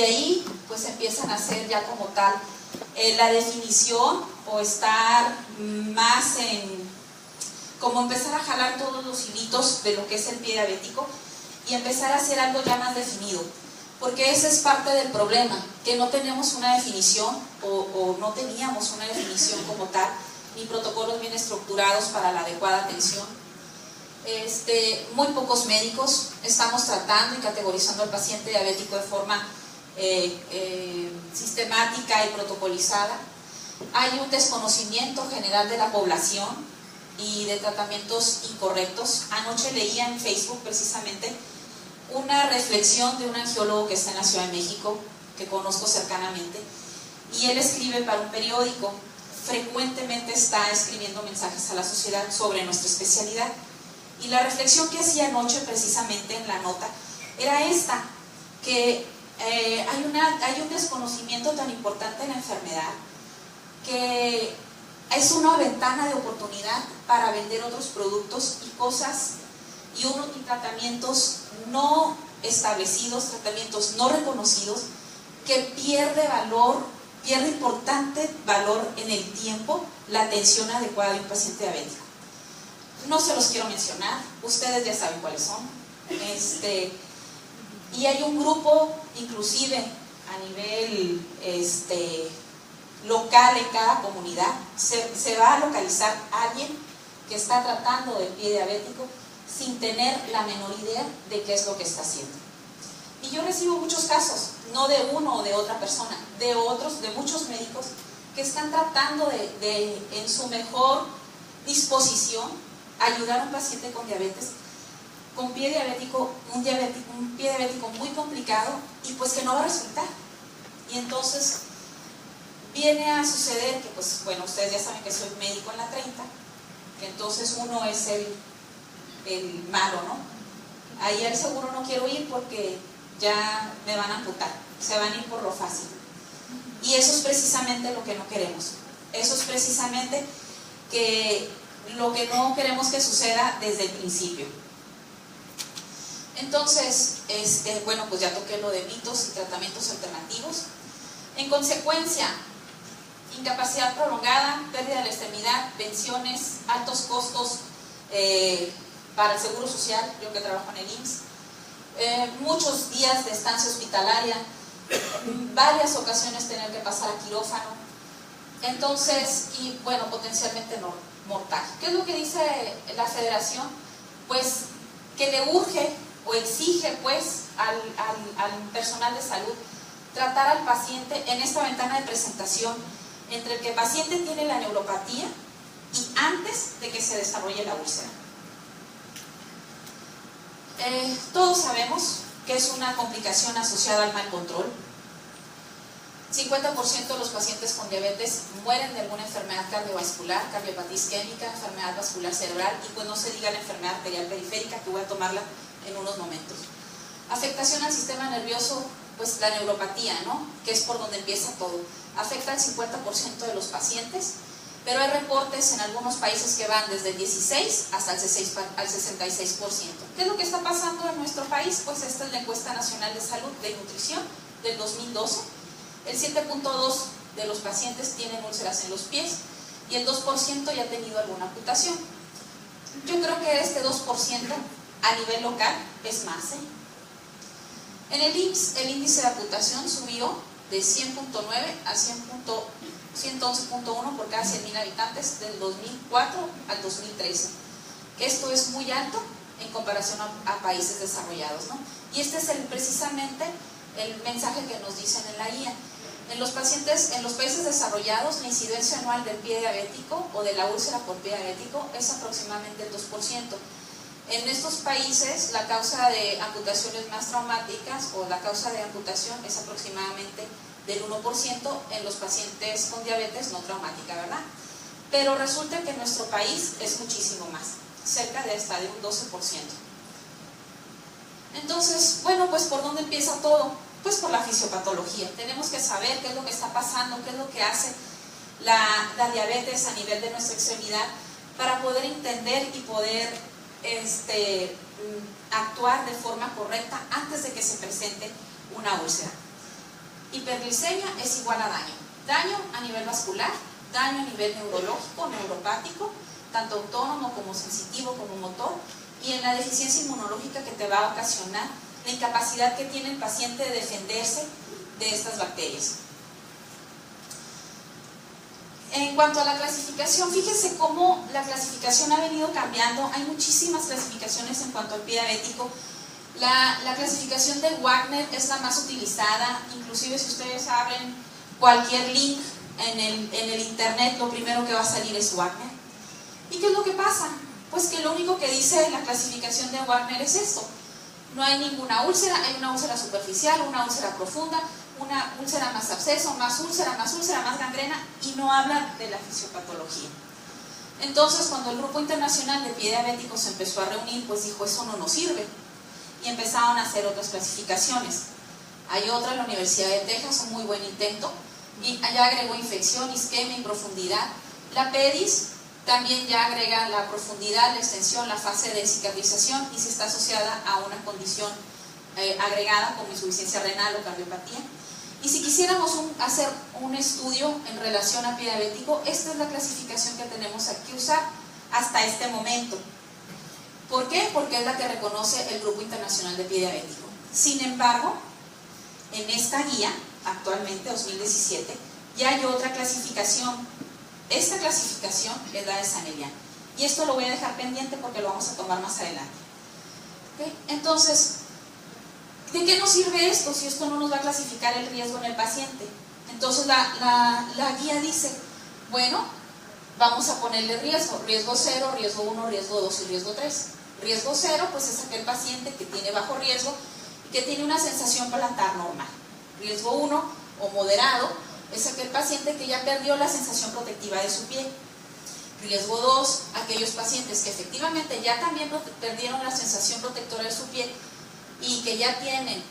De ahí pues empiezan a hacer ya como tal la definición o estar más en como empezar a jalar todos los hilitos de lo que es el pie diabético y empezar a hacer algo ya más definido, porque ese es parte del problema, que no tenemos una definición o no teníamos una definición como tal, ni protocolos bien estructurados para la adecuada atención. Muy pocos médicos estamos tratando y categorizando al paciente diabético de forma sistemática y protocolizada. Hay un desconocimiento general de la población y de tratamientos incorrectos. Anoche leía en Facebook precisamente una reflexión de un angiólogo que está en la Ciudad de México, que conozco cercanamente, y él escribe para un periódico, frecuentemente está escribiendo mensajes a la sociedad sobre nuestra especialidad, y la reflexión que hacía anoche precisamente en la nota era esta, que hay un desconocimiento tan importante en la enfermedad que es una ventana de oportunidad para vender otros productos y cosas y tratamientos no establecidos, tratamientos no reconocidos, que pierde importante valor en el tiempo la atención adecuada de un paciente diabético. No se los quiero mencionar, ustedes ya saben cuáles son. Y hay un grupo, inclusive a nivel local en cada comunidad, se va a localizar alguien que está tratando del pie diabético sin tener la menor idea de qué es lo que está haciendo. Y yo recibo muchos casos, no de uno o de otra persona, de muchos médicos que están tratando de en su mejor disposición, ayudar a un paciente con diabetes, con pie diabético, un pie diabético muy complicado y pues que no va a resultar. Y entonces viene a suceder que, pues bueno, ustedes ya saben que soy médico en la 30, que entonces uno es el malo, ¿no? Ahí al seguro no quiero ir porque ya me van a amputar, se van a ir por lo fácil. Y eso es precisamente lo que no queremos. Eso es precisamente lo que no queremos que suceda desde el principio. Entonces, bueno, pues ya toqué lo de mitos y tratamientos alternativos. En consecuencia, incapacidad prolongada, pérdida de la extremidad, pensiones, altos costos para el Seguro Social, yo que trabajo en el IMSS, muchos días de estancia hospitalaria, varias ocasiones tener que pasar a quirófano, entonces, y bueno, potencialmente mortal. ¿Qué es lo que dice la federación? Pues que le urge o exige pues al personal de salud tratar al paciente en esta ventana de presentación entre el que el paciente tiene la neuropatía y antes de que se desarrolle la úlcera. Todos sabemos que es una complicación asociada al mal control. 50% de los pacientes con diabetes mueren de alguna enfermedad cardiovascular, cardiopatía isquémica, enfermedad vascular cerebral y pues no se diga la enfermedad arterial periférica, que voy a tomarla en unos momentos. Afectación al sistema nervioso, pues la neuropatía, ¿no? Que es por donde empieza todo. Afecta al 50% de los pacientes, pero hay reportes en algunos países que van desde el 16 hasta el 66%. ¿Qué es lo que está pasando en nuestro país? Pues esta es la encuesta nacional de salud de nutrición del 2012. El 7.2% de los pacientes tienen úlceras en los pies y el 2% ya ha tenido alguna amputación. Yo creo que este 2% a nivel local es más, En el IMSS, el índice de amputación subió de 100.9 a 111.1 por cada 100.000 habitantes del 2004 al 2013. Esto es muy alto en comparación a países desarrollados, ¿no? Y este es precisamente el mensaje que nos dicen en la guía. En los países desarrollados, la incidencia anual del pie diabético o de la úlcera por pie diabético es aproximadamente el 2%. En estos países, la causa de amputaciones más traumáticas o la causa de amputación es aproximadamente del 1% en los pacientes con diabetes no traumática, ¿verdad? Pero resulta que en nuestro país es muchísimo más, cerca de hasta de un 12%. Entonces, bueno, pues ¿por dónde empieza todo? Pues por la fisiopatología. Tenemos que saber qué es lo que está pasando, qué es lo que hace la diabetes a nivel de nuestra extremidad para poder entender y poder actuar de forma correcta antes de que se presente una úlcera. hiperglicemia es igual a daño. Daño a nivel vascular, daño a nivel neurológico, neuropático, tanto autónomo como sensitivo como motor, y en la deficiencia inmunológica que te va a ocasionar la incapacidad que tiene el paciente de defenderse de estas bacterias. En cuanto a la clasificación, fíjense cómo la clasificación ha venido cambiando. Hay muchísimas clasificaciones en cuanto al pie diabético. La clasificación de Wagner es la más utilizada. Inclusive si ustedes abren cualquier link en el internet, lo primero que va a salir es Wagner. ¿Y qué es lo que pasa? Pues que lo único que dice la clasificación de Wagner es esto: no hay ninguna úlcera, hay una úlcera superficial, una úlcera profunda, una úlcera más absceso, más úlcera, más gangrena, y no habla de la fisiopatología. Entonces, cuando el Grupo Internacional de Pie Diabético se empezó a reunir, pues dijo, eso no nos sirve, y empezaron a hacer otras clasificaciones. Hay otra en la Universidad de Texas, un muy buen intento, y allá agregó infección, isquemia y profundidad. La PEDIS también ya agrega la profundidad, la extensión, la fase de cicatrización, y si está asociada a una condición agregada como insuficiencia renal o cardiopatía. Y si quisiéramos hacer un estudio en relación a pie diabético, esta es la clasificación que tenemos que usar hasta este momento. ¿Por qué? Porque es la que reconoce el Grupo Internacional de Pie Diabético. Sin embargo, en esta guía, actualmente, 2017, ya hay otra clasificación. Esta clasificación es la de San Elian. Y esto lo voy a dejar pendiente porque lo vamos a tomar más adelante. ¿Okay? Entonces, ¿de qué nos sirve esto si esto no nos va a clasificar el riesgo en el paciente? Entonces la guía dice, bueno, vamos a ponerle riesgo: riesgo 0, riesgo 1, riesgo 2 y riesgo 3. Riesgo 0, pues es aquel paciente que tiene bajo riesgo y que tiene una sensación plantar normal. Riesgo 1 o moderado es aquel paciente que ya perdió la sensación protectiva de su pie. Riesgo 2, aquellos pacientes que efectivamente ya también perdieron la sensación protectora de su pie y que ya tienen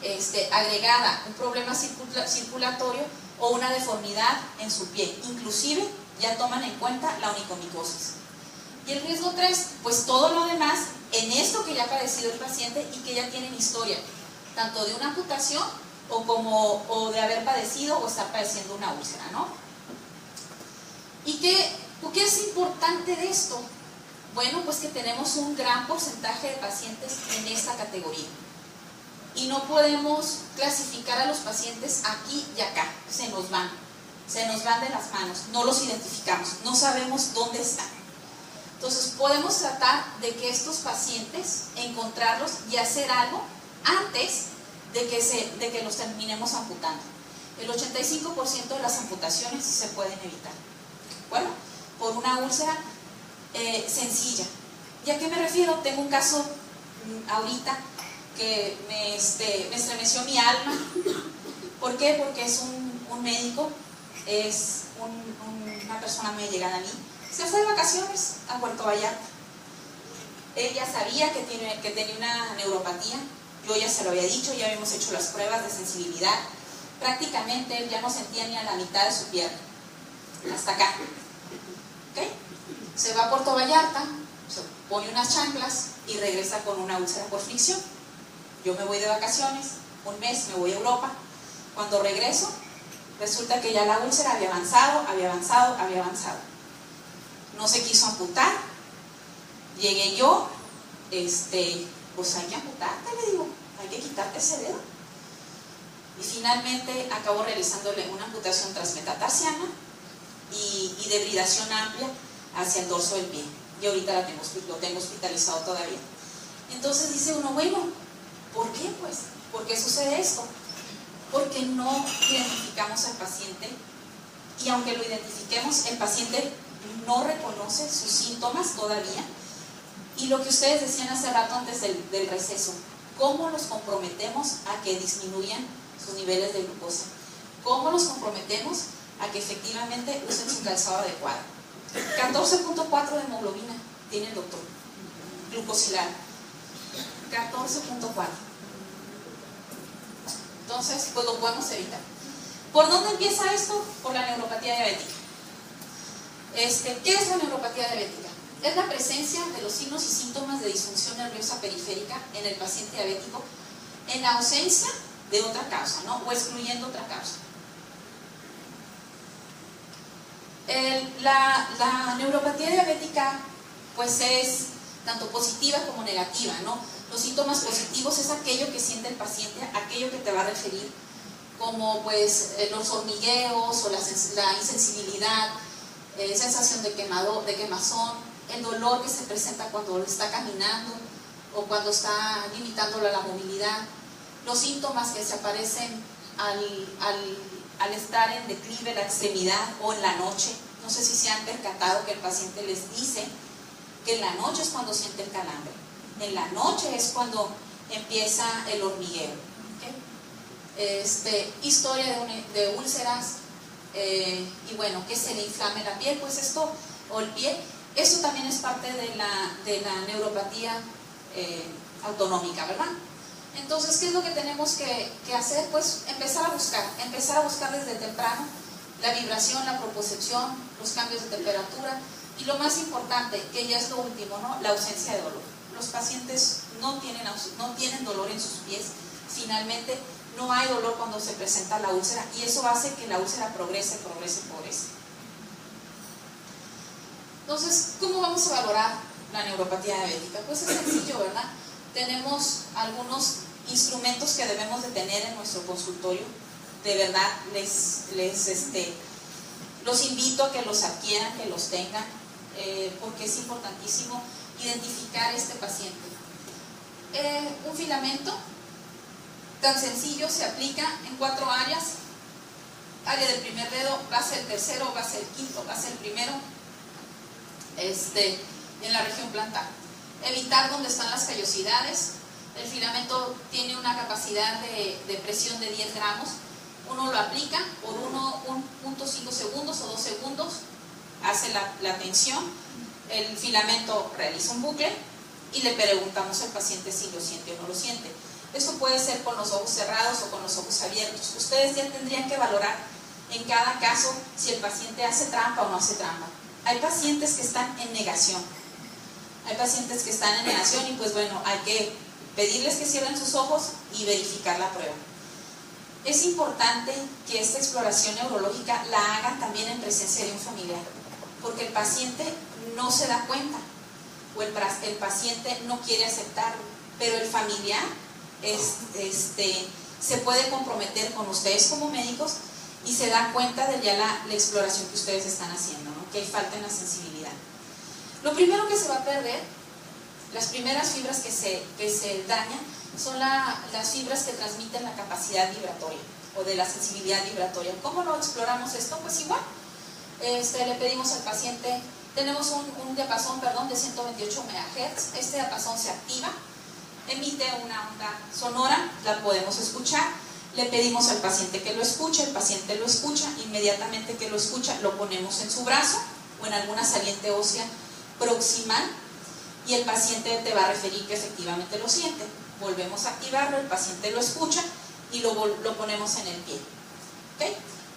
agregada un problema circulatorio o una deformidad en su pie. Inclusive ya toman en cuenta la onicomicosis. Y el riesgo 3, pues todo lo demás en esto que ya ha padecido el paciente y que ya tienen historia, tanto de una amputación o de haber padecido o estar padeciendo una úlcera, ¿no? ¿Y qué es importante de esto? Bueno, pues que tenemos un gran porcentaje de pacientes en esta categoría. Y no podemos clasificar a los pacientes aquí y acá, se nos van de las manos, no los identificamos, no sabemos dónde están. Entonces podemos tratar de que estos pacientes, encontrarlos y hacer algo antes de que los terminemos amputando. El 85% de las amputaciones se pueden evitar. Bueno, por una úlcera sencilla. ¿Y a qué me refiero? Tengo un caso ahorita que me estremeció mi alma. ¿Por qué? Porque es un médico, es una persona muy llegada a mí. Se fue de vacaciones a Puerto Vallarta. Ella sabía que tenía una neuropatía. Yo ya se lo había dicho, ya habíamos hecho las pruebas de sensibilidad. Prácticamente él ya no sentía ni a la mitad de su pierna, hasta acá. ¿Okay? Se va a Puerto Vallarta, se pone unas chanclas y regresa con una úlcera por fricción. Yo me voy de vacaciones, un mes me voy a Europa. Cuando regreso, resulta que ya la úlcera había avanzado. No se quiso amputar. Llegué yo, pues hay que amputarte, le digo, hay que quitarte ese dedo. Y finalmente acabo realizándole una amputación transmetatarsiana y debridación amplia hacia el dorso del pie. Y ahorita lo tengo hospitalizado todavía. Entonces dice uno, bueno, ¿por qué pues? ¿Por qué sucede esto? Porque no identificamos al paciente, y aunque lo identifiquemos, el paciente no reconoce sus síntomas todavía. Y lo que ustedes decían hace rato antes del receso, ¿cómo los comprometemos a que disminuyan sus niveles de glucosa? ¿Cómo los comprometemos a que efectivamente usen su calzado adecuado? 14.4 de hemoglobina tiene el doctor, glucosilar, 14.4. Entonces, pues lo podemos evitar. ¿Por dónde empieza esto? Por la neuropatía diabética. ¿Qué es la neuropatía diabética? Es la presencia de los signos y síntomas de disfunción nerviosa periférica en el paciente diabético en ausencia de otra causa, ¿no? O excluyendo otra causa. La neuropatía diabética pues es tanto positiva como negativa, ¿no? Los síntomas positivos es aquello que siente el paciente, aquello que te va a referir, como pues los hormigueos o la insensibilidad, sensación de quemazón, el dolor que se presenta cuando está caminando o cuando está limitándolo a la movilidad, los síntomas que se aparecen al estar en declive, la extremidad o en la noche. No sé si se han percatado que el paciente les dice que en la noche es cuando siente el calambre, en la noche es cuando empieza el hormigueo. ¿Okay? Historia de úlceras, y bueno, que se le inflame la piel, pues esto, o el pie, eso también es parte de la neuropatía autonómica, ¿verdad? Entonces, ¿qué es lo que tenemos que hacer? Pues empezar a buscar desde temprano la vibración, la propriocepción, los cambios de temperatura y lo más importante, que ya es lo último, ¿no? La ausencia de dolor. Los pacientes no tienen dolor en sus pies, finalmente no hay dolor cuando se presenta la úlcera y eso hace que la úlcera progrese. Entonces, ¿cómo vamos a valorar la neuropatía diabética? Pues es sencillo, ¿verdad? Tenemos algunos instrumentos que debemos de tener en nuestro consultorio. De verdad, los invito a que los adquieran, que los tengan, porque es importantísimo identificar a este paciente. Un filamento tan sencillo se aplica en 4 áreas. Área del primer dedo, base del tercero, base del quinto, base del primero, en la región plantar. Evitar donde están las callosidades. El filamento tiene una capacidad de presión de 10 gramos. Uno lo aplica por 1.5 segundos o 2 segundos, hace la tensión, el filamento realiza un bucle y le preguntamos al paciente si lo siente o no lo siente. Esto puede ser con los ojos cerrados o con los ojos abiertos. Ustedes ya tendrían que valorar en cada caso si el paciente hace trampa o no hace trampa. Hay pacientes que están en negación. Y pues bueno, hay que pedirles que cierren sus ojos y verificar la prueba. Es importante que esta exploración neurológica la hagan también en presencia de un familiar, porque el paciente no se da cuenta o el paciente no quiere aceptarlo, pero el familiar se puede comprometer con ustedes como médicos y se da cuenta de ya la exploración que ustedes están haciendo, ¿no? Que hay falta en la sensibilidad. Lo primero que se va a perder, las primeras fibras que se dañan, son las fibras que transmiten la capacidad vibratoria o de la sensibilidad vibratoria. ¿Cómo lo exploramos esto? Pues igual, le pedimos al paciente, tenemos un diapasón, de 128 MHz, este diapasón se activa, emite una onda sonora, la podemos escuchar, le pedimos al paciente que lo escuche, el paciente lo escucha, inmediatamente que lo escucha lo ponemos en su brazo o en alguna saliente ósea proximal y el paciente te va a referir que efectivamente lo siente. Volvemos a activarlo, el paciente lo escucha y lo ponemos en el pie. ¿Okay?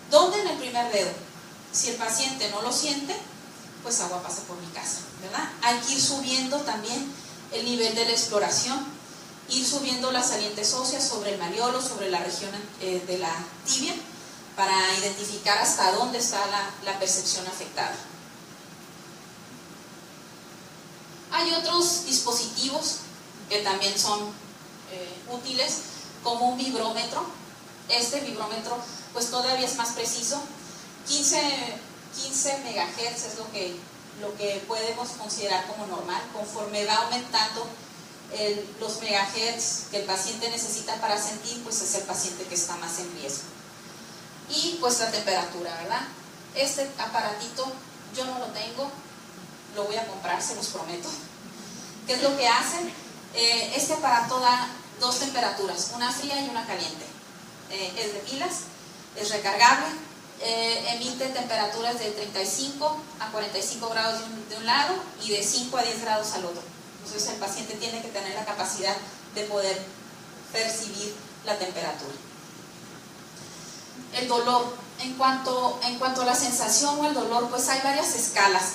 ¿Dónde? En el primer dedo. Si el paciente no lo siente, pues agua pasa por mi casa, ¿verdad? Hay que ir subiendo también el nivel de la exploración, ir subiendo las salientes óseas sobre el malleolo, sobre la región de la tibia, para identificar hasta dónde está la percepción afectada. Hay otros dispositivos que también son útiles, como un vibrómetro. Este vibrómetro pues todavía es más preciso, 15 MHz es lo que podemos considerar como normal. Conforme va aumentando los megahertz que el paciente necesita para sentir, pues es el paciente que está más en riesgo. Y pues la temperatura, ¿verdad? Este aparatito yo no lo tengo, lo voy a comprar, se los prometo. ¿Qué es lo que hacen? Este aparato da 2 temperaturas, una fría y una caliente. Es de pilas, es recargable, emite temperaturas de 35 a 45 grados de un lado y de 5 a 10 grados al otro. Entonces el paciente tiene que tener la capacidad de poder percibir la temperatura. El dolor, en cuanto a la sensación o el dolor, pues hay varias escalas.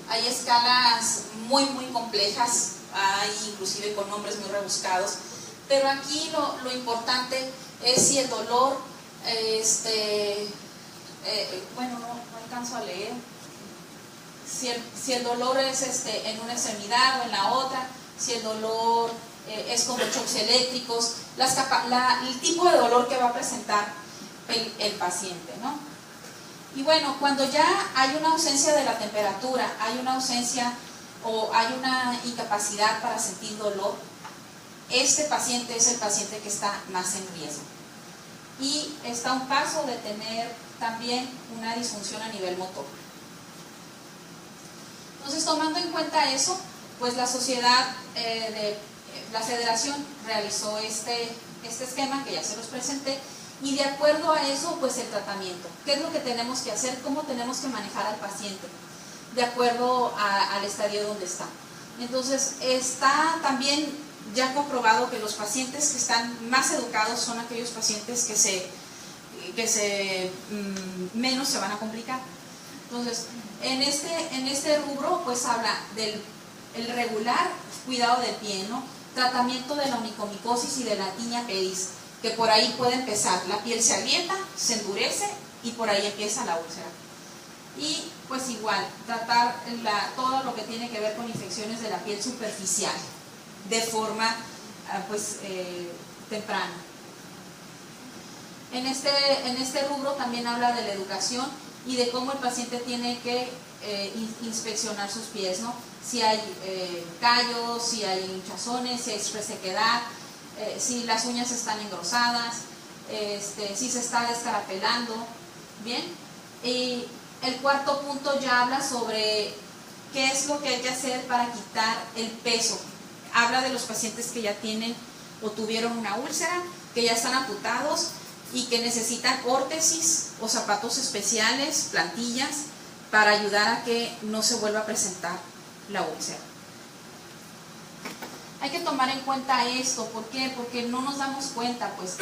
Hay escalas muy complejas, hay inclusive con nombres muy rebuscados, pero aquí lo importante es si el dolor, bueno, no alcanzo a leer, si el dolor es en una extremidad o en la otra, si el dolor es como shocks eléctricos, el tipo de dolor que va a presentar el paciente, ¿no? Y bueno, cuando ya hay una ausencia de la temperatura, hay una ausencia o hay una incapacidad para sentir dolor, este paciente es el paciente que está más en riesgo. Y está a un paso de tener también una disfunción a nivel motor. Entonces, tomando en cuenta eso, pues la la federación realizó este esquema que ya se los presenté, y de acuerdo a eso, pues el tratamiento. ¿Qué es lo que tenemos que hacer? ¿Cómo tenemos que manejar al paciente? De acuerdo al estadio donde está. Entonces, está también ya comprobado que los pacientes que están más educados son aquellos pacientes que menos se van a complicar. Entonces, en este rubro, pues habla del regular cuidado del pie, ¿no? Tratamiento de la onicomicosis y de la tinea pedis, que por ahí puede empezar. La piel se agrieta, se endurece y por ahí empieza la úlcera. Y pues igual, tratar todo lo que tiene que ver con infecciones de la piel superficial de forma temprana. En este rubro también habla de la educación y de cómo el paciente tiene que inspeccionar sus pies, ¿no? Si hay callos, si hay hinchazones, si hay resequedad, si las uñas están engrosadas, si se está descarapelando, ¿bien? Y el cuarto punto ya habla sobre qué es lo que hay que hacer para quitar el peso. Habla de los pacientes que ya tienen o tuvieron una úlcera, que ya están amputados y que necesitan órtesis o zapatos especiales, plantillas, para ayudar a que no se vuelva a presentar la úlcera. Hay que tomar en cuenta esto, ¿por qué? Porque no nos damos cuenta, pues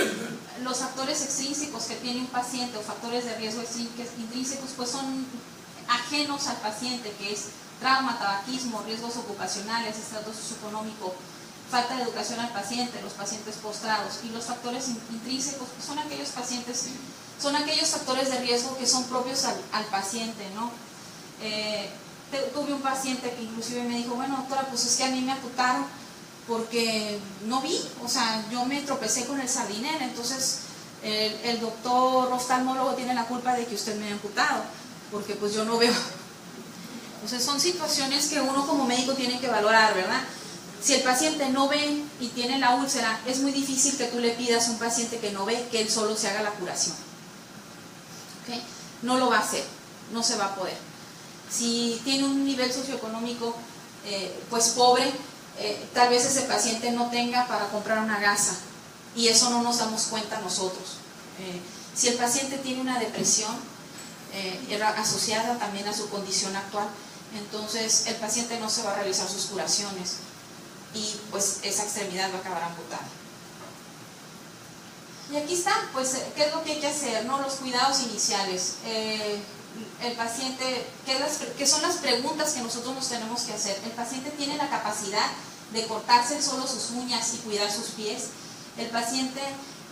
los factores extrínsecos que tiene un paciente o factores de riesgo intrínsecos pues son ajenos al paciente, que es trauma, tabaquismo, riesgos ocupacionales, estatus socioeconómico, falta de educación al paciente, los pacientes postrados, y los factores intrínsecos pues son aquellos pacientes, son aquellos factores de riesgo que son propios al paciente, ¿no? Tuve un paciente que inclusive me dijo, bueno doctora, pues es que a mí me amputaron porque no vi, o sea, yo me tropecé con el sardinel, entonces el doctor oftalmólogo tiene la culpa de que usted me haya amputado, porque pues yo no veo. Entonces son situaciones que uno como médico tiene que valorar, ¿verdad? Si el paciente no ve y tiene la úlcera, es muy difícil que tú le pidas a un paciente que no ve que él solo se haga la curación. ¿Okay? No lo va a hacer, no se va a poder. Si tiene un nivel socioeconómico pues pobre, tal vez ese paciente no tenga para comprar una gasa, y eso no nos damos cuenta nosotros. Si el paciente tiene una depresión asociada también a su condición actual, entonces el paciente no se va a realizar sus curaciones y pues esa extremidad va a acabar amputada. Y aquí está, pues, ¿qué es lo que hay que hacer, no? Los cuidados iniciales. El paciente, ¿qué son las preguntas que nosotros nos tenemos que hacer? ¿El paciente tiene la capacidad de cortarse solo sus uñas y cuidar sus pies? ¿El paciente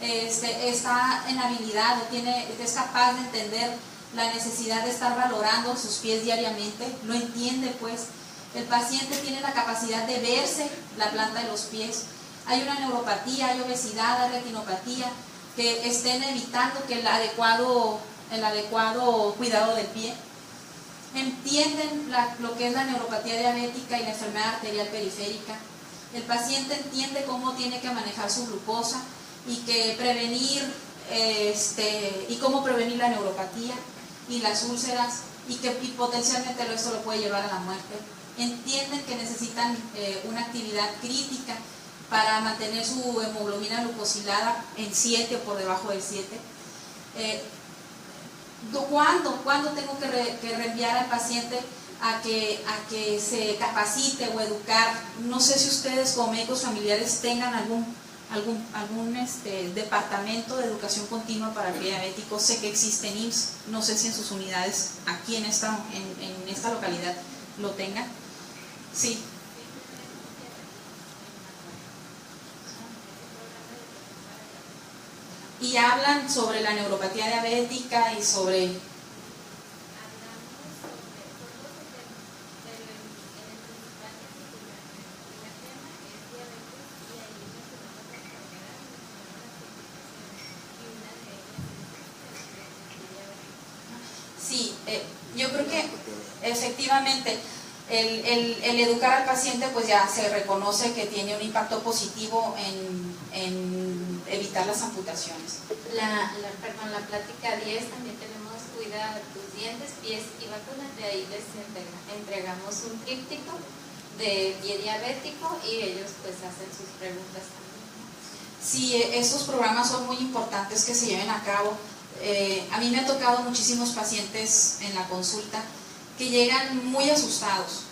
está en habilidad o es capaz de entender la necesidad de estar valorando sus pies diariamente? ¿Lo entiende, pues? ¿El paciente tiene la capacidad de verse la planta de los pies? Hay una neuropatía, hay obesidad, hay retinopatía, que estén evitando que el adecuado cuidado del pie. Entienden lo que es la neuropatía diabética y la enfermedad arterial periférica. El paciente entiende cómo tiene que manejar su glucosa y cómo prevenir la neuropatía y las úlceras, y potencialmente esto lo puede llevar a la muerte. Entienden que necesitan una actividad crítica para mantener su hemoglobina glucosilada en 7 o por debajo de 7. ¿Cuándo tengo que reenviar al paciente a que se capacite o educar? No sé si ustedes como médicos familiares tengan algún departamento de educación continua para el pie diabético. Sé que existe en IMSS, no sé si en sus unidades aquí en esta localidad lo tengan. Sí. Y hablan sobre la neuropatía diabética y sobre... Sí, yo creo que efectivamente el educar al paciente pues ya se reconoce que tiene un impacto positivo en evitar las amputaciones. Perdón, la plática 10 también tenemos cuida tus dientes, pies y vacunas, de ahí les entregamos un tríptico de pie diabético y ellos pues hacen sus preguntas también. Sí, estos programas son muy importantes que se lleven a cabo. A mí me ha tocado muchísimos pacientes en la consulta que llegan muy asustados.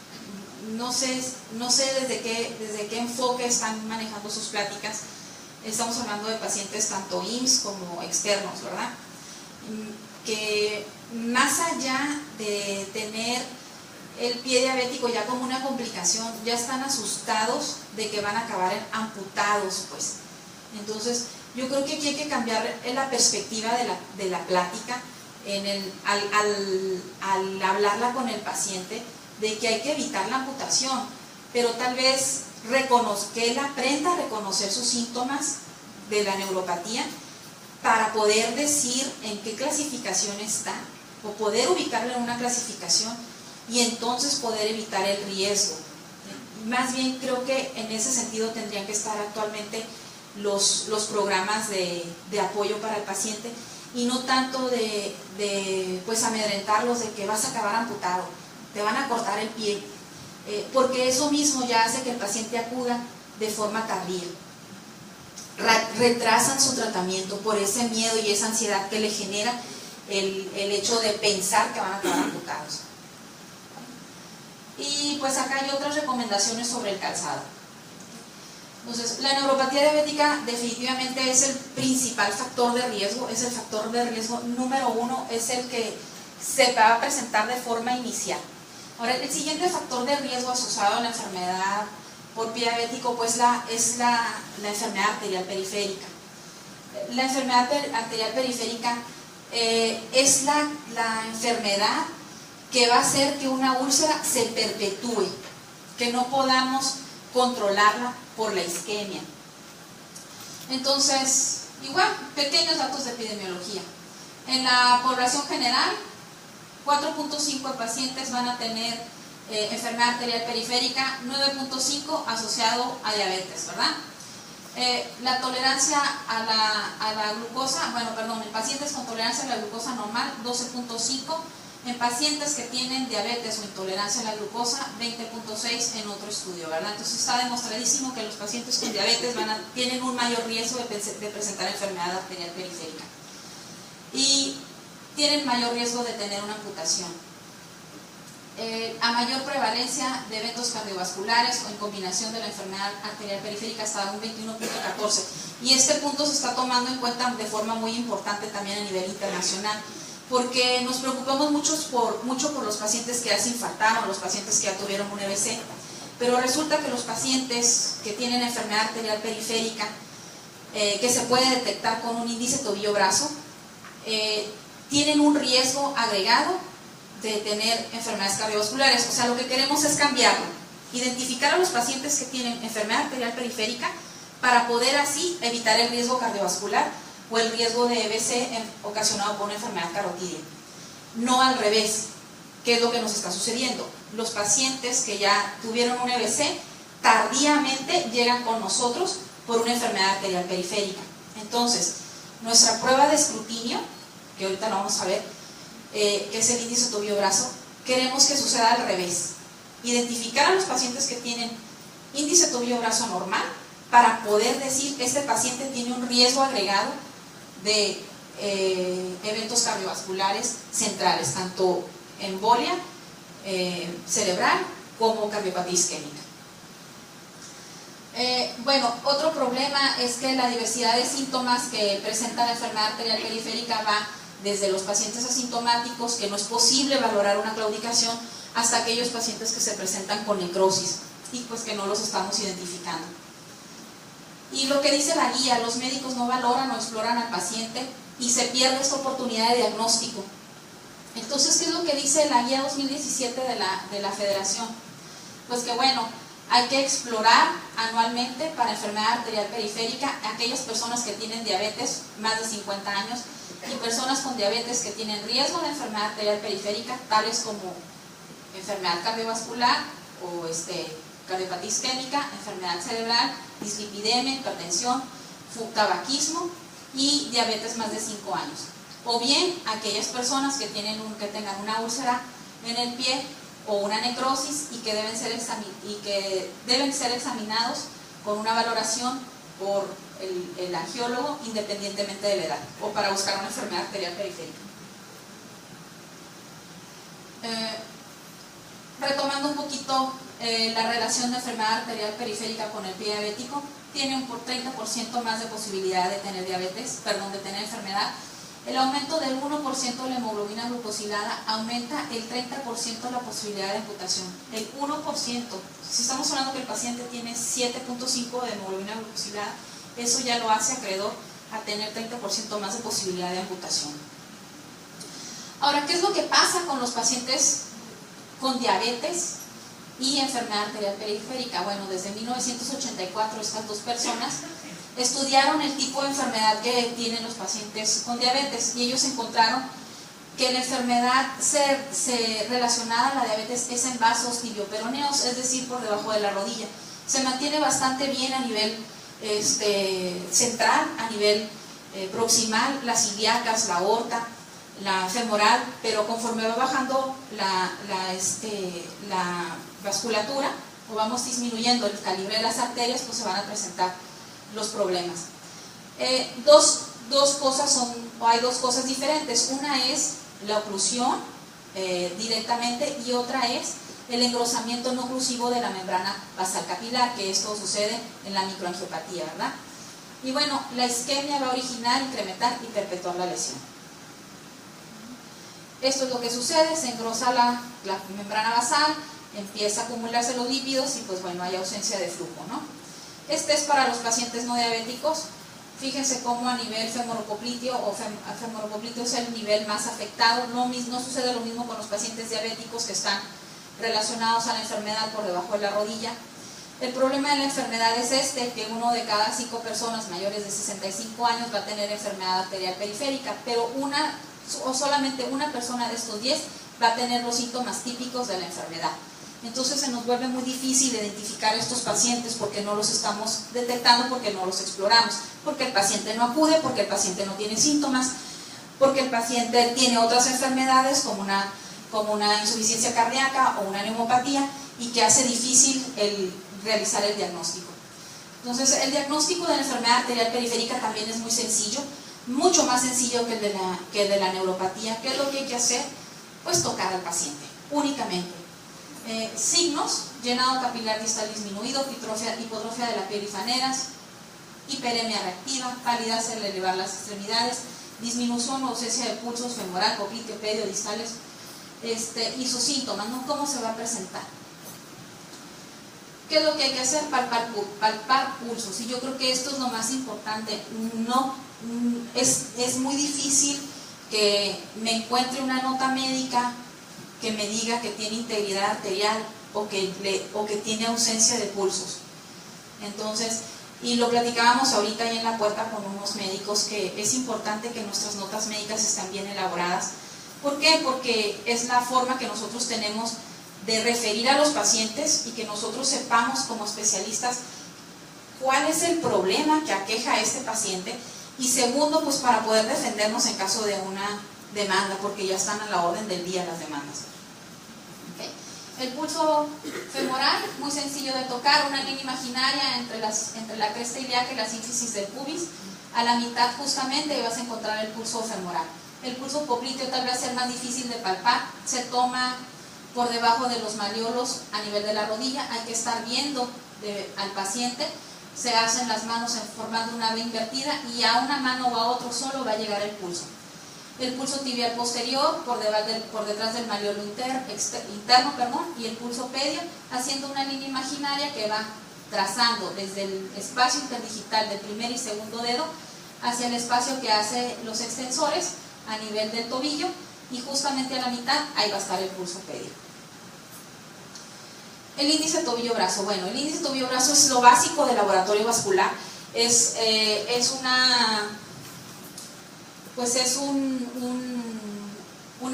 No sé desde qué enfoque están manejando sus pláticas. Estamos hablando de pacientes tanto IMSS como externos, ¿verdad? Que más allá de tener el pie diabético ya como una complicación, ya están asustados de que van a acabar amputados, pues. Entonces, yo creo que aquí hay que cambiar la perspectiva de la plática al hablarla con el paciente, de que hay que evitar la amputación, pero tal vez que él aprenda a reconocer sus síntomas de la neuropatía para poder decir en qué clasificación está, o poder ubicarlo en una clasificación y entonces poder evitar el riesgo. Más bien creo que en ese sentido tendrían que estar actualmente los programas de apoyo para el paciente, y no tanto de pues amedrentarlos de que vas a acabar amputado, te van a cortar el pie, porque eso mismo ya hace que el paciente acuda de forma tardía. Retrasan su tratamiento por ese miedo y esa ansiedad que le genera el hecho de pensar que van a acabar amputados. Y pues acá hay otras recomendaciones sobre el calzado. Entonces, la neuropatía diabética definitivamente es el principal factor de riesgo, es el factor de riesgo número 1, es el que se va a presentar de forma inicial. Ahora, el siguiente factor de riesgo asociado a la enfermedad por pie diabético pues es la enfermedad arterial periférica. La enfermedad arterial periférica es la enfermedad que va a hacer que una úlcera se perpetúe, que no podamos controlarla por la isquemia. Entonces, igual, pequeños datos de epidemiología. En la población general, 4.5 pacientes van a tener enfermedad arterial periférica, 9.5 asociado a diabetes, ¿verdad? La tolerancia a la glucosa, en pacientes con tolerancia a la glucosa normal, 12.5. En pacientes que tienen diabetes o intolerancia a la glucosa, 20.6 en otro estudio, ¿verdad? Entonces está demostradísimo que los pacientes con diabetes tienen un mayor riesgo de presentar enfermedad arterial periférica y tienen mayor riesgo de tener una amputación. A mayor prevalencia de eventos cardiovasculares o en combinación de la enfermedad arterial periférica hasta un 21.14, y este punto se está tomando en cuenta de forma muy importante también a nivel internacional, porque nos preocupamos mucho por los pacientes que ya se infartaron, los pacientes que ya tuvieron un EBC, pero resulta que los pacientes que tienen enfermedad arterial periférica, que se puede detectar con un índice tobillo-brazo, tienen un riesgo agregado de tener enfermedades cardiovasculares. O sea, lo que queremos es cambiarlo, identificar a los pacientes que tienen enfermedad arterial periférica para poder así evitar el riesgo cardiovascular o el riesgo de EBC ocasionado por una enfermedad carotídea. No al revés, que es lo que nos está sucediendo. Los pacientes que ya tuvieron un EBC tardíamente llegan con nosotros por una enfermedad arterial periférica. Entonces, nuestra prueba de escrutinio, que ahorita lo vamos a ver, que es el índice tobillo-brazo, queremos que suceda al revés. Identificar a los pacientes que tienen índice tobillo-brazo normal para poder decir que este paciente tiene un riesgo agregado de eventos cardiovasculares centrales, tanto embolia cerebral como cardiopatía isquémica. Otro problema es que la diversidad de síntomas que presenta la enfermedad arterial periférica va desde los pacientes asintomáticos, que no es posible valorar una claudicación, hasta aquellos pacientes que se presentan con necrosis y pues que no los estamos identificando. Y lo que dice la guía, los médicos no valoran o exploran al paciente y se pierde esta oportunidad de diagnóstico. Entonces, ¿qué es lo que dice la guía 2017 de la Federación? Pues que Hay que explorar anualmente para enfermedad arterial periférica a aquellas personas que tienen diabetes más de 50 años y personas con diabetes que tienen riesgo de enfermedad arterial periférica, tales como enfermedad cardiovascular o cardiopatía isquémica, enfermedad cerebral, dislipidemia, hipertensión, tabaquismo y diabetes más de 5 años. O bien aquellas personas que tengan una úlcera en el pie o una necrosis y que deben ser examinados con una valoración por el angiólogo independientemente de la edad, o para buscar una enfermedad arterial periférica. Retomando un poquito la relación de enfermedad arterial periférica con el pie diabético, tiene un 30% más de posibilidad de tener de tener enfermedad. El aumento del 1% de la hemoglobina glucosilada aumenta el 30% la posibilidad de amputación. El 1%, si estamos hablando que el paciente tiene 7.5 de hemoglobina glucosilada, eso ya lo hace acreedor a tener 30% más de posibilidad de amputación. Ahora, ¿qué es lo que pasa con los pacientes con diabetes y enfermedad arterial periférica? Bueno, desde 1984 estas dos personas estudiaron el tipo de enfermedad que tienen los pacientes con diabetes y ellos encontraron que la enfermedad relacionada a la diabetes es en vasos tibioperoneos, es decir, por debajo de la rodilla. Se mantiene bastante bien a nivel central, a nivel proximal, las ilíacas, la aorta, la femoral, pero conforme va bajando la vasculatura o vamos disminuyendo el calibre de las arterias, pues se van a presentar los problemas. Hay dos cosas diferentes. Una es la oclusión directamente y otra es el engrosamiento no oclusivo de la membrana basal capilar, que esto sucede en la microangiopatía, ¿verdad? Y bueno, la isquemia va a originar, incrementar y perpetuar la lesión. Esto es lo que sucede, se engrosa la membrana basal, empieza a acumularse los lípidos y pues bueno, hay ausencia de flujo, ¿no? Este es para los pacientes no diabéticos. Fíjense cómo a nivel femoropopliteo femoropopliteo es el nivel más afectado. No sucede lo mismo con los pacientes diabéticos que están relacionados a la enfermedad por debajo de la rodilla. El problema de la enfermedad es que 1 de cada 5 personas mayores de 65 años va a tener enfermedad arterial periférica, pero solamente una persona de estos 10 va a tener los síntomas típicos de la enfermedad. Entonces se nos vuelve muy difícil identificar a estos pacientes porque no los estamos detectando, porque no los exploramos, porque el paciente no acude, porque el paciente no tiene síntomas, porque el paciente tiene otras enfermedades como una insuficiencia cardíaca o una neumopatía y que hace difícil realizar el diagnóstico. Entonces el diagnóstico de la enfermedad arterial periférica también es muy sencillo, mucho más sencillo que el de la neuropatía. ¿Qué es lo que hay que hacer? Pues tocar al paciente, únicamente. Signos: llenado capilar distal disminuido, hipotrofia de la piel y faneras, hiperemia reactiva, palidez al elevar las extremidades, disminución o ausencia de pulsos femoral, popliteo, pedio, distales, y sus síntomas, ¿no? ¿Cómo se va a presentar? ¿Qué es lo que hay que hacer? Palpar pulsos, y yo creo que esto es lo más importante. Es muy difícil que me encuentre una nota médica que me diga que tiene integridad arterial o que tiene ausencia de pulsos. Entonces, y lo platicábamos ahorita ahí en la puerta con unos médicos, que es importante que nuestras notas médicas estén bien elaboradas. ¿Por qué? Porque es la forma que nosotros tenemos de referir a los pacientes y que nosotros sepamos como especialistas cuál es el problema que aqueja a este paciente, y segundo, pues para poder defendernos en caso de una demanda, porque ya están a la orden del día las demandas. ¿Okay? El pulso femoral, muy sencillo de tocar, una línea imaginaria entre la cresta ilíaca y la sínfisis del pubis. A la mitad justamente vas a encontrar el pulso femoral. El pulso popliteo tal vez sea más difícil de palpar, se toma por debajo de los malleolos a nivel de la rodilla. Hay que estar viendo al paciente. Se hacen las manos formando una V invertida y a una mano o a otro solo va a llegar el pulso. El pulso tibial posterior por detrás del malleolo interno, y el pulso pedio haciendo una línea imaginaria que va trazando desde el espacio interdigital del primer y segundo dedo hacia el espacio que hace los extensores a nivel del tobillo, y justamente a la mitad ahí va a estar el pulso pedio. El índice tobillo-brazo. Bueno, el índice tobillo-brazo es lo básico del laboratorio vascular. Es una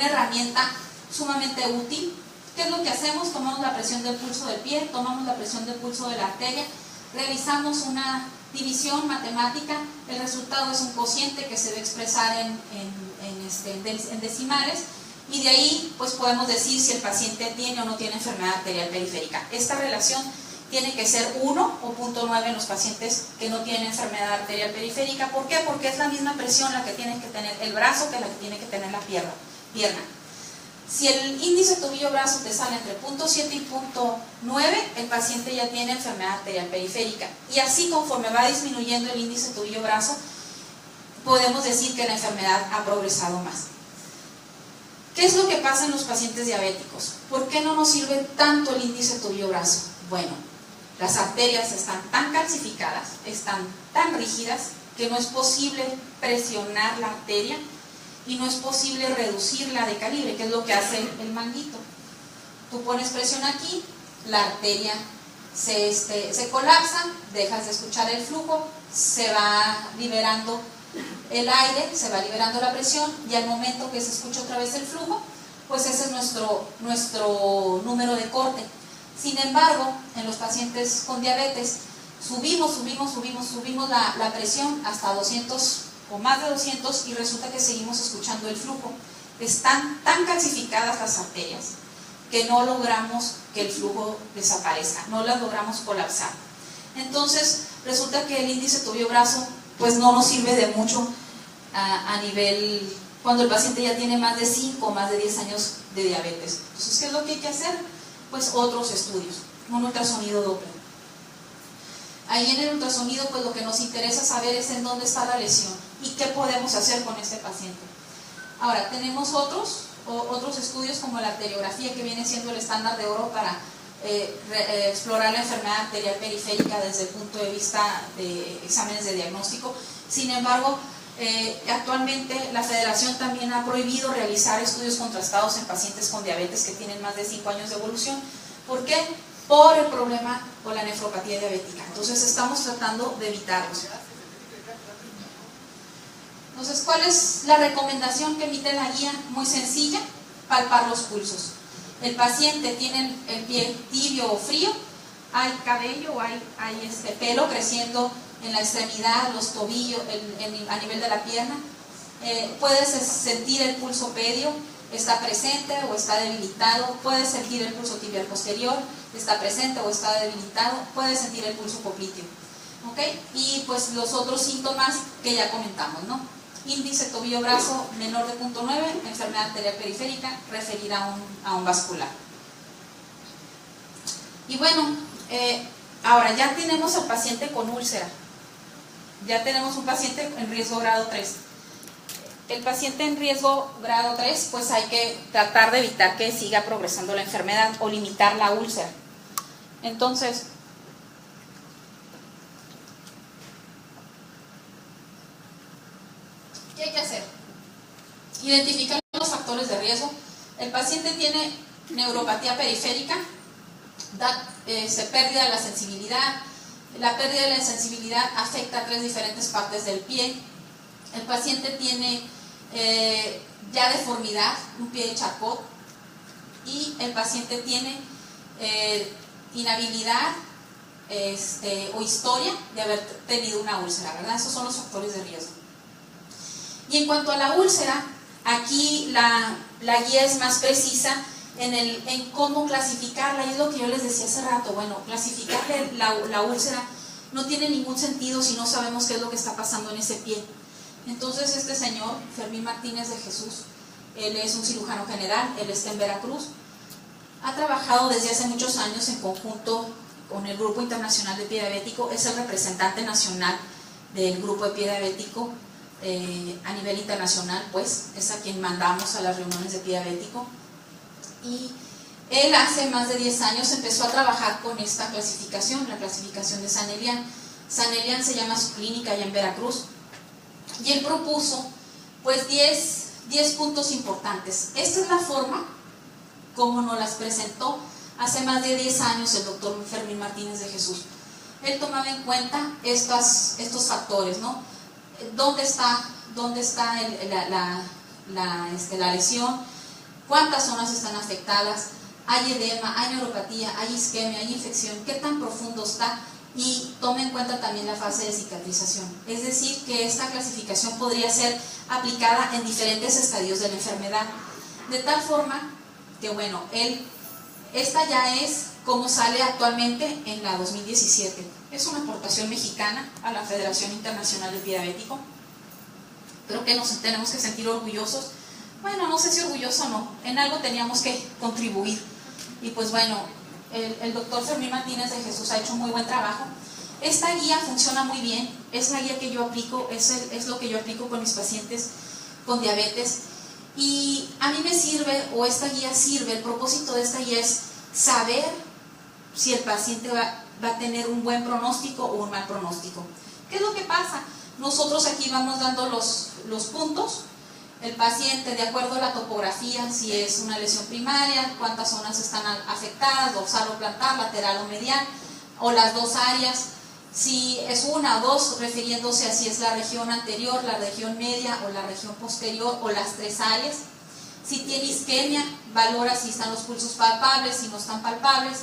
herramienta sumamente útil. ¿Qué es lo que hacemos? Tomamos la presión del pulso del pie, tomamos la presión del pulso de la arteria, realizamos una división matemática, el resultado es un cociente que se debe expresar en decimales, y de ahí pues podemos decir si el paciente tiene o no tiene enfermedad arterial periférica. Esta relación tiene que ser 1 o 0.9 en los pacientes que no tienen enfermedad arterial periférica. ¿Por qué? Porque es la misma presión la que tiene que tener el brazo que la que tiene que tener la pierna. Si el índice tobillo-brazo te sale entre 0.7 y 0.9, el paciente ya tiene enfermedad arterial periférica. Y así, conforme va disminuyendo el índice tobillo-brazo, podemos decir que la enfermedad ha progresado más. ¿Qué es lo que pasa en los pacientes diabéticos? ¿Por qué no nos sirve tanto el índice tobillo-brazo? Bueno, las arterias están tan calcificadas, están tan rígidas, que no es posible presionar la arteria y no es posible reducirla de calibre, que es lo que hace el manguito. Tú pones presión aquí, la arteria se colapsa, dejas de escuchar el flujo, se va liberando el aire, se va liberando la presión, y al momento que se escucha otra vez el flujo, pues ese es nuestro número de corte. Sin embargo, en los pacientes con diabetes, subimos la presión hasta 200 o más de 200 y resulta que seguimos escuchando el flujo. Están tan calcificadas las arterias que no logramos que el flujo desaparezca, no las logramos colapsar. Entonces resulta que el índice tobillo-brazo pues no nos sirve de mucho a nivel cuando el paciente ya tiene más de 5 o más de 10 años de diabetes. Entonces, ¿qué es lo que hay que hacer? Pues otros estudios, un ultrasonido Doppler. Ahí en el ultrasonido pues lo que nos interesa saber es en dónde está la lesión y qué podemos hacer con este paciente. Ahora, tenemos otros estudios como la arteriografía, que viene siendo el estándar de oro para explorar la enfermedad arterial periférica desde el punto de vista de exámenes de diagnóstico. Sin embargo, actualmente la federación también ha prohibido realizar estudios contrastados en pacientes con diabetes que tienen más de 5 años de evolución. ¿Por qué? Por el problema o la nefropatía diabética. Entonces estamos tratando de evitarlos. Entonces, ¿cuál es la recomendación que emite la guía? Muy sencilla: palpar los pulsos. El paciente tiene el pie tibio o frío, hay cabello o hay pelo creciendo en la extremidad, los tobillos, a nivel de la pierna. Puedes sentir el pulso pedio, está presente o está debilitado. Puedes sentir el pulso tibial posterior, está presente o está debilitado. Puedes sentir el pulso popliteo. ¿Ok? Y pues los otros síntomas que ya comentamos, ¿no? Índice tobillo-brazo menor de 0.9, enfermedad arterial periférica, referida a un vascular. Y bueno, ahora ya tenemos al paciente con úlcera. Ya tenemos un paciente en riesgo grado 3. El paciente en riesgo grado 3, pues hay que tratar de evitar que siga progresando la enfermedad o limitar la úlcera. Entonces, ¿qué hay que hacer? Identificar los factores de riesgo. El paciente tiene neuropatía periférica, pérdida de la sensibilidad. La pérdida de la sensibilidad afecta a 3 diferentes partes del pie. El paciente tiene ya deformidad, un pie de Charcot, y el paciente tiene inhabilidad o historia de haber tenido una úlcera, ¿verdad? Esos son los factores de riesgo. Y en cuanto a la úlcera, aquí la guía es más precisa en cómo clasificarla, y es lo que yo les decía hace rato. Bueno, clasificar la úlcera no tiene ningún sentido si no sabemos qué es lo que está pasando en ese pie. Entonces este señor, Fermín Martínez de Jesús, él es un cirujano general, él está en Veracruz, ha trabajado desde hace muchos años en conjunto con el Grupo Internacional de Pie Diabético, es el representante nacional del Grupo de Pie Diabético a nivel internacional, pues es a quien mandamos a las reuniones de Pie Diabético. Y él hace más de 10 años empezó a trabajar con esta clasificación, la clasificación de San Elian. San Elian se llama su clínica allá en Veracruz, y él propuso pues 10 puntos importantes. Esta es la forma como nos las presentó hace más de 10 años, el doctor Fermín Martínez de Jesús. Él tomaba en cuenta estos factores, ¿no? ¿Dónde está la lesión? ¿Cuántas zonas están afectadas? ¿Hay edema? ¿Hay neuropatía? ¿Hay isquemia? ¿Hay infección? ¿Qué tan profundo está? Y tome en cuenta también la fase de cicatrización. Es decir, que esta clasificación podría ser aplicada en diferentes estadios de la enfermedad. De tal forma que, bueno, esta ya es como sale actualmente en la 2017. Es una aportación mexicana a la Federación Internacional del Pie Diabético. Creo que nos tenemos que sentir orgullosos. Bueno, no sé si orgulloso o no, en algo teníamos que contribuir. Y pues bueno, el doctor Fermín Martínez de Jesús ha hecho un muy buen trabajo. Esta guía funciona muy bien, es la guía que yo aplico, es lo que yo aplico con mis pacientes con diabetes. Y a mí me sirve, o esta guía sirve, el propósito de esta guía es saber si el paciente va a tener un buen pronóstico o un mal pronóstico. ¿Qué es lo que pasa? Nosotros aquí vamos dando los puntos. El paciente, de acuerdo a la topografía, si es una lesión primaria, cuántas zonas están afectadas, dorsal o plantar, lateral o medial, o las dos áreas, si es una o dos, refiriéndose a si es la región anterior, la región media o la región posterior, o las tres áreas. Si tiene isquemia, valora si están los pulsos palpables, si no están palpables,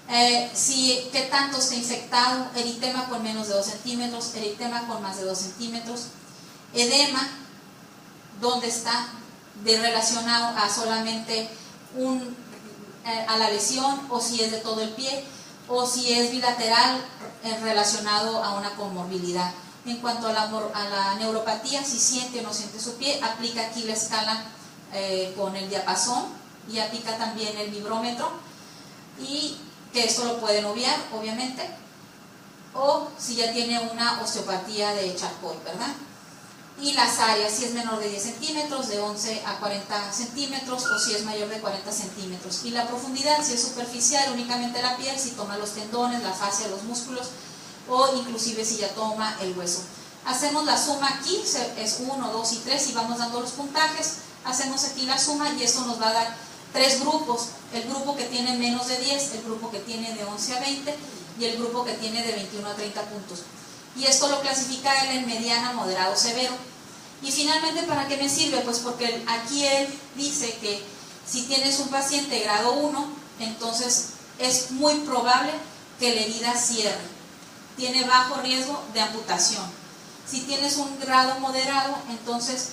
qué tanto está infectado, eritema con menos de 2 centímetros, eritema con más de 2 centímetros, edema, dónde está relacionado a solamente a la lesión, o si es de todo el pie, o si es bilateral relacionado a una comorbilidad. En cuanto a la neuropatía, si siente o no siente su pie, aplica aquí la escala con el diapasón y aplica también el vibrómetro, y que esto lo pueden obviar, obviamente, o si ya tiene una osteopatía de Charcot, ¿verdad? Y las áreas, si es menor de 10 centímetros, de 11 a 40 centímetros, o si es mayor de 40 centímetros. Y la profundidad, si es superficial, únicamente la piel, si toma los tendones, la fascia, los músculos, o inclusive si ya toma el hueso. Hacemos la suma aquí, es 1, 2 y 3, y vamos dando los puntajes. Hacemos aquí la suma y esto nos va a dar 3 grupos. El grupo que tiene menos de 10, el grupo que tiene de 11 a 20 y el grupo que tiene de 21 a 30 puntos. Y esto lo clasifica él en mediana, moderado, severo. Y finalmente, ¿para qué me sirve? Pues porque aquí él dice que si tienes un paciente grado 1, entonces es muy probable que la herida cierre. Tiene bajo riesgo de amputación. Si tienes un grado moderado, entonces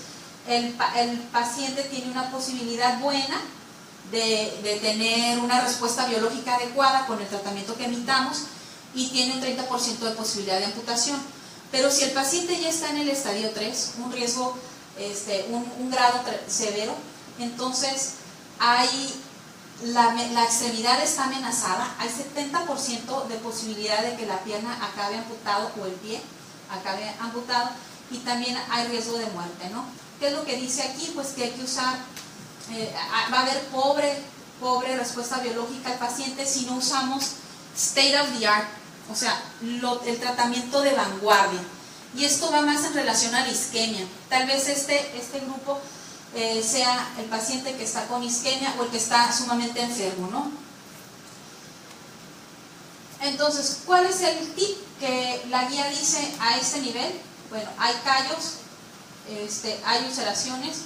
el paciente tiene una posibilidad buena de tener una respuesta biológica adecuada con el tratamiento que emitamos, y tiene un 30% de posibilidad de amputación. Pero si el paciente ya está en el estadio 3, un riesgo, un grado severo, entonces la extremidad está amenazada, hay 70% de posibilidad de que la pierna acabe amputado o el pie acabe amputado, y también hay riesgo de muerte, ¿no? ¿Qué es lo que dice aquí? Pues que hay que usar, va a haber pobre respuesta biológica al paciente si no usamos state of the art, o sea, el tratamiento de vanguardia. Y esto va más en relación a la isquemia. Tal vez este grupo sea el paciente que está con isquemia o el que está sumamente enfermo, ¿no? Entonces, ¿cuál es el tip que la guía dice a este nivel? Bueno, hay callos, hay ulceraciones,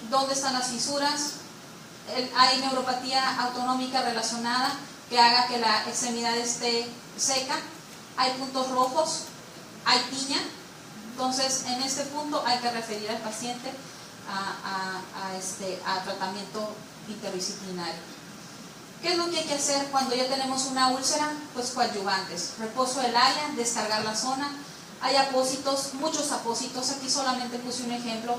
¿dónde están las fisuras? Hay neuropatía autonómica relacionada que haga que la extremid esté seca, hay puntos rojos, hay tiña. Entonces en este punto hay que referir al paciente a tratamiento interdisciplinario. ¿Qué es lo que hay que hacer cuando ya tenemos una úlcera? Pues coadyuvantes, reposo del área, descargar la zona. Hay apósitos, muchos apósitos, aquí solamente puse un ejemplo.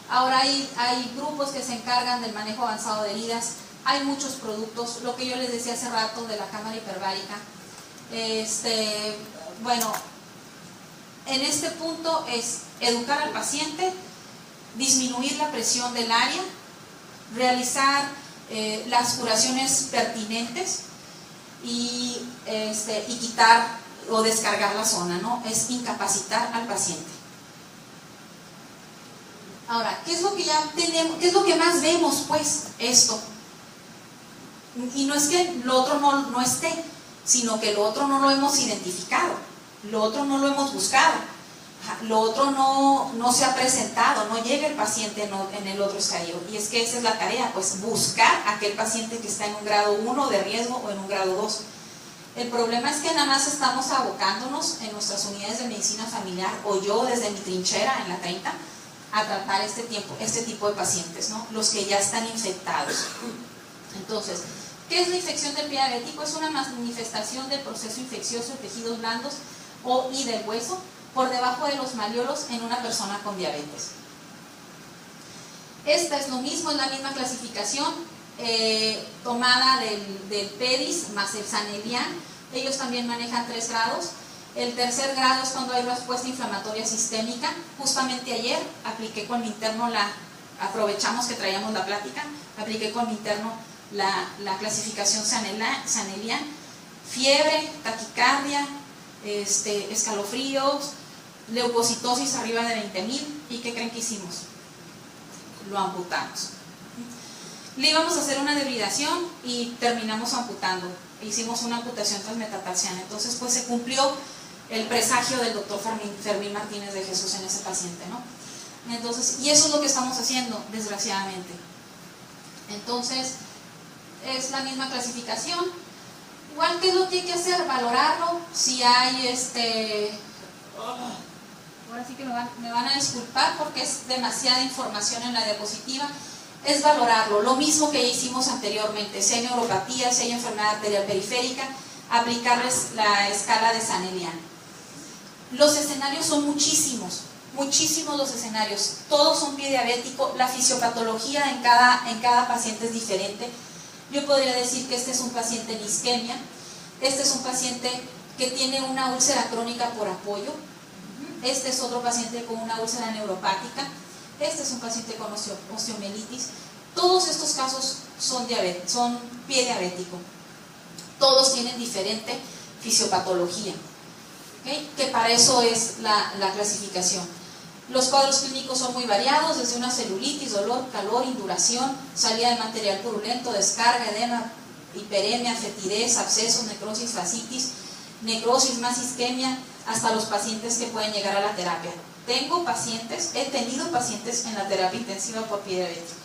Ahora hay grupos que se encargan del manejo avanzado de heridas. Hay muchos productos, lo que yo les decía hace rato de la cámara hiperbárica. Bueno, en este punto es educar al paciente, disminuir la presión del área, realizar las curaciones pertinentes y quitar o descargar la zona, ¿no? Es incapacitar al paciente. Ahora, ¿qué es lo que ya tenemos? ¿Qué es lo que más vemos? Pues esto. Y no es que lo otro no esté, sino que lo otro no lo hemos identificado, lo otro no lo hemos buscado, lo otro no se ha presentado, no llega el paciente en el otro estadio. Y es que esa es la tarea, pues buscar a aquel paciente que está en un grado 1 de riesgo o en un grado 2. El problema es que nada más estamos abocándonos en nuestras unidades de medicina familiar, o yo desde mi trinchera en la 30, a tratar este tipo de pacientes, ¿no? Los que ya están infectados. Entonces, ¿qué es la infección del pie diabético? Es una manifestación del proceso infeccioso de tejidos blandos y del hueso por debajo de los malleolos en una persona con diabetes. Esta es lo mismo, es la misma clasificación tomada del PEDIS más el Sanelian. Ellos también manejan 3 grados. El tercer grado es cuando hay respuesta inflamatoria sistémica. Justamente ayer apliqué con mi interno aprovechamos que traíamos la plática, apliqué con mi interno la clasificación Sanelian. Fiebre, taquicardia, escalofríos, leucocitosis arriba de 20.000. ¿Y qué creen que hicimos? Lo amputamos. Le íbamos a hacer una debridación y terminamos amputando. Hicimos una amputación transmetatarsiana. Entonces, pues se cumplió el presagio del doctor Fermín Martínez de Jesús en ese paciente, ¿no? Entonces, y eso es lo que estamos haciendo, desgraciadamente. Entonces, es la misma clasificación. Igual, ¿qué es lo que hay que hacer? Valorarlo. Si hay ahora sí que me van a disculpar porque es demasiada información en la diapositiva. Es valorarlo, lo mismo que ya hicimos anteriormente. Si hay neuropatía, si hay enfermedad arterial periférica, aplicarles la escala de Sanelian. Los escenarios son muchísimos los escenarios. Todos son pie diabético. La fisiopatología en cada paciente es diferente. Yo podría decir que este es un paciente en isquemia, este es un paciente que tiene una úlcera crónica por apoyo, este es otro paciente con una úlcera neuropática, este es un paciente con osteomielitis. Todos estos casos son pie diabético. Todos tienen diferente fisiopatología, ¿okay? Que para eso es la clasificación. Los cuadros clínicos son muy variados, desde una celulitis, dolor, calor, induración, salida de material purulento, descarga, edema, hiperemia, fetidez, abscesos, necrosis, fascitis, necrosis más isquemia, hasta los pacientes que pueden llegar a la terapia. He tenido pacientes en la terapia intensiva por pie diabético.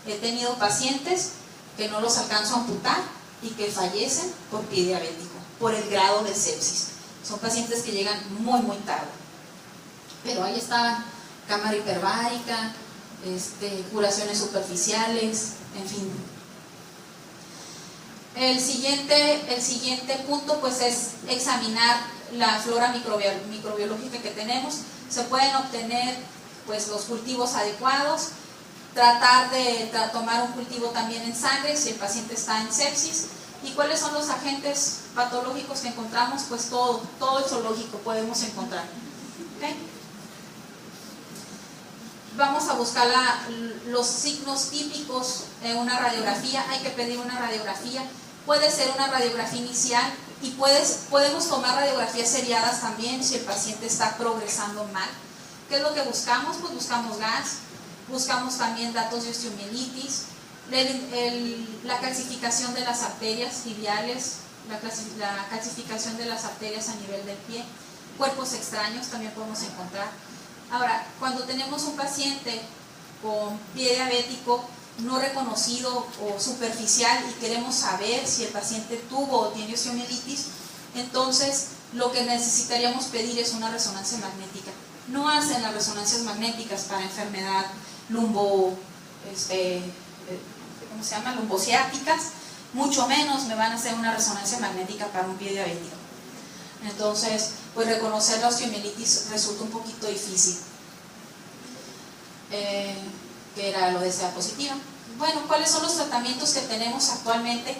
He tenido pacientes que no los alcanzo a amputar y que fallecen por pie diabético, por el grado de sepsis. Son pacientes que llegan muy tarde. Pero ahí estaban, cámara hiperbárica, curaciones superficiales, en fin. El siguiente punto pues es examinar la flora microbiológica que tenemos. Se pueden obtener pues los cultivos adecuados, tratar de tomar un cultivo también en sangre si el paciente está en sepsis. ¿Y cuáles son los agentes patológicos que encontramos? Pues todo el zoológico podemos encontrar. ¿Okay? Vamos a buscar los signos típicos en una radiografía. Hay que pedir una radiografía. Puede ser una radiografía inicial y podemos tomar radiografías seriadas también si el paciente está progresando mal. ¿Qué es lo que buscamos? Pues buscamos gas, buscamos también datos de osteomielitis, la calcificación de las arterias tibiales, la calcificación de las arterias a nivel del pie, cuerpos extraños también podemos encontrar. Ahora, cuando tenemos un paciente con pie diabético no reconocido o superficial y queremos saber si el paciente tuvo o tiene osteomielitis, entonces lo que necesitaríamos pedir es una resonancia magnética. No hacen las resonancias magnéticas para enfermedad lumbociáticas, mucho menos me van a hacer una resonancia magnética para un pie diabético. Entonces, pues reconocer la osteomielitis resulta un poquito difícil. Que era lo de SEA positiva. Bueno, ¿cuáles son los tratamientos que tenemos actualmente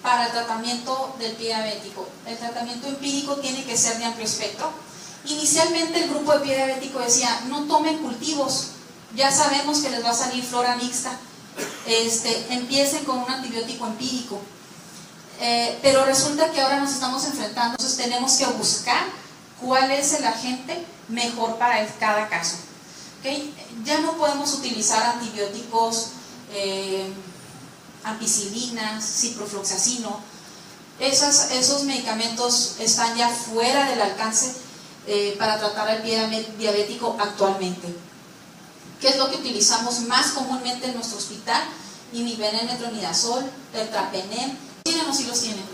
para el tratamiento del pie diabético? El tratamiento empírico tiene que ser de amplio espectro. Inicialmente el grupo de pie diabético decía, no tomen cultivos, ya sabemos que les va a salir flora mixta, empiecen con un antibiótico empírico. Pero resulta que ahora nos estamos enfrentando, entonces tenemos que buscar cuál es el agente mejor para cada caso. ¿Okay? Ya no podemos utilizar antibióticos ampicilina, ciprofloxacino. Esos medicamentos están ya fuera del alcance para tratar al pie diabético actualmente. ¿Qué es lo que utilizamos más comúnmente en nuestro hospital? Imipenem, metronidazol, ertrapenem. ¿Tienen o sí los tienen?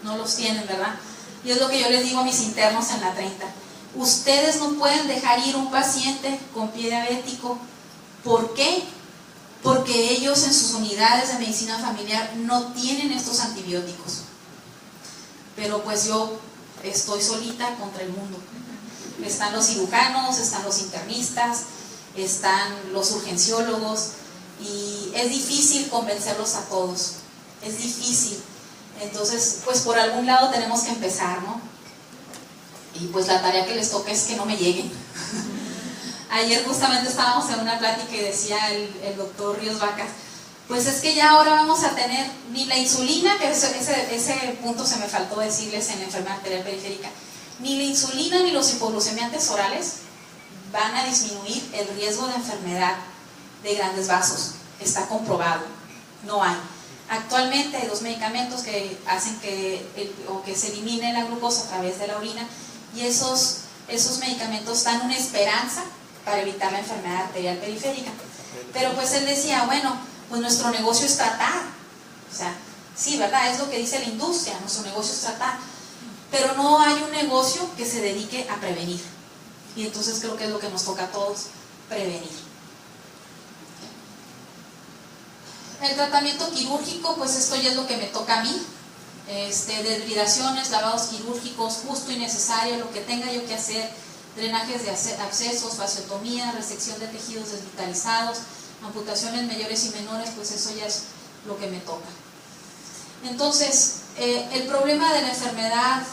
No los tienen, ¿verdad? Y es lo que yo les digo a mis internos en la 30. Ustedes no pueden dejar ir un paciente con pie diabético. ¿Por qué? Porque ellos en sus unidades de medicina familiar no tienen estos antibióticos. Pero pues yo estoy solita contra el mundo. Están los cirujanos, están los internistas, están los urgenciólogos y es difícil convencerlos a todos. Es difícil. Entonces, pues por algún lado tenemos que empezar, ¿no? Y pues la tarea que les toca es que no me lleguen. Ayer justamente estábamos en una plática y decía el doctor Ríos Vacas, pues es que ya ahora vamos a tener ni la insulina, que ese punto se me faltó decirles en la enfermedad arterial periférica, ni la insulina ni los hipoglucemiantes orales van a disminuir el riesgo de enfermedad de grandes vasos. Está comprobado, no hay. Actualmente hay 2 medicamentos que hacen que se elimine la glucosa a través de la orina y esos medicamentos dan una esperanza para evitar la enfermedad arterial periférica. Pero pues él decía, bueno, pues nuestro negocio es tratar. O sea, sí, ¿verdad? Es lo que dice la industria, nuestro negocio es tratar. Pero no hay un negocio que se dedique a prevenir. Y entonces creo que es lo que nos toca a todos, prevenir. El tratamiento quirúrgico, pues esto ya es lo que me toca a mí. Desbridaciones, lavados quirúrgicos, justo y necesario, lo que tenga yo que hacer, drenajes de abscesos, fasciotomía, resección de tejidos desvitalizados, amputaciones mayores y menores, pues eso ya es lo que me toca. Entonces, el problema de la enfermedad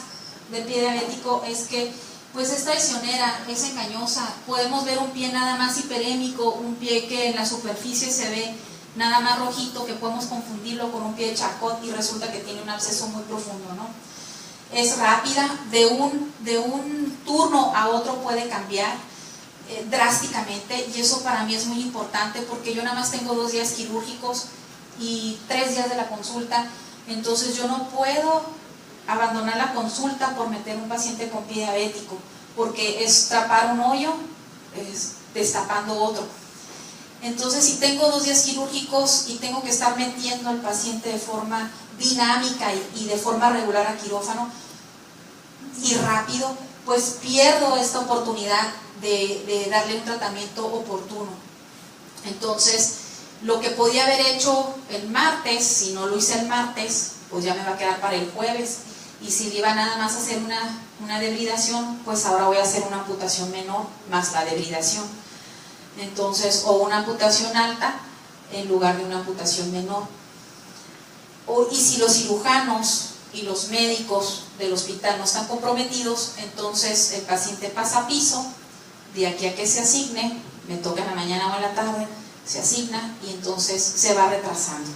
del pie diabético es que pues es traicionera, es engañosa. Podemos ver un pie nada más hiperémico, un pie que en la superficie se ve nada más rojito, que podemos confundirlo con un pie de Charcot y resulta que tiene un absceso muy profundo, ¿no? Es rápida, de un turno a otro puede cambiar drásticamente y eso para mí es muy importante porque yo nada más tengo 2 días quirúrgicos y 3 días de la consulta, entonces yo no puedo abandonar la consulta por meter un paciente con pie diabético porque es tapar un hoyo, es destapando otro. Entonces, si tengo 2 días quirúrgicos y tengo que estar metiendo al paciente de forma dinámica y de forma regular a quirófano y rápido, pues pierdo esta oportunidad de darle un tratamiento oportuno. Entonces, lo que podía haber hecho el martes, si no lo hice el martes, pues ya me va a quedar para el jueves. Y si le iba nada más a hacer una debridación, pues ahora voy a hacer una amputación menor más la debridación. Entonces, o una amputación alta en lugar de una amputación menor. Y si los cirujanos y los médicos del hospital no están comprometidos, entonces el paciente pasa a piso, de aquí a que se asigne, me toca en la mañana o en la tarde, se asigna y entonces se va retrasando.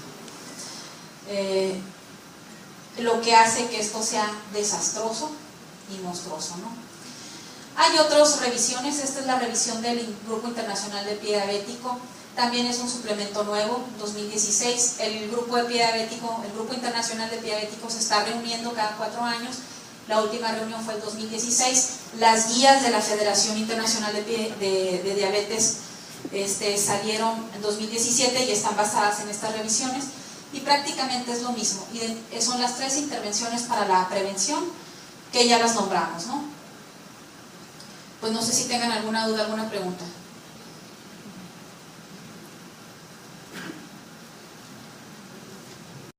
Lo que hace que esto sea desastroso y monstruoso, ¿no? Hay otras revisiones, esta es la revisión del Grupo Internacional de Pie Diabético, también es un suplemento nuevo, 2016, el Grupo Internacional de Pie Diabético se está reuniendo cada 4 años, la última reunión fue el 2016, las guías de la Federación Internacional de Diabetes salieron en 2017 y están basadas en estas revisiones y prácticamente es lo mismo, y son las 3 intervenciones para la prevención que ya las nombramos, ¿no? Pues no sé si tengan alguna duda, alguna pregunta.